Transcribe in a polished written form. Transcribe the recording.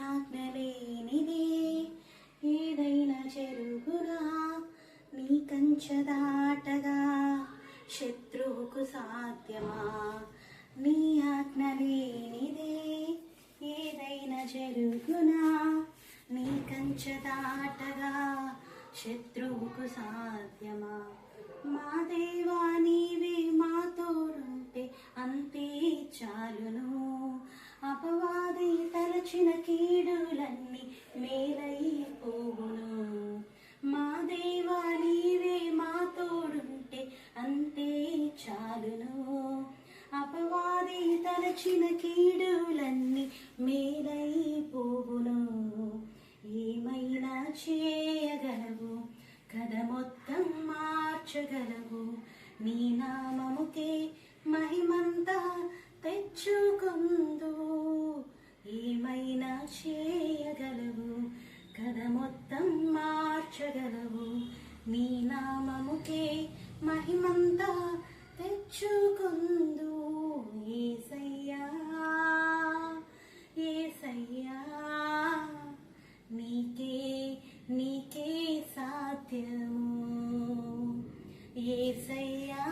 ఆజ్ఞలేనిదే ఏదైనా జరుగునా, నీ కంచె దాటగా శత్రువుకు సాధ్యమా? నీ ఆజ్ఞలేనిదే ఏదైనా జరుగునా, నీ కంచె దాటగా శత్రువుకు సాధ్యమా? మా దేవా నీవే మా తోడుంటే అంతే చాలును, అపవాది తలచిన కీడులన్నీ మేలైపోవును. మా దేవా నీవే మా తోడుంటే అంతే చాలును, అపవాది తలచిన కీడులన్నీ మేలైపోవును. ఏమైనా చేయగలవు, కథ మొత్తం మార్చగలవు, నీ నామముకే మహిమంతా తెచ్చుకుందు. ఏమైనా చేయగలవు, కథ మొత్తం మార్చగలవు, నీ నామముకే మహిమంతా తెచ్చుకుందు. యేసయ్యా యేసయ్యా, నీకే సాధ్యము. యేసయ్యా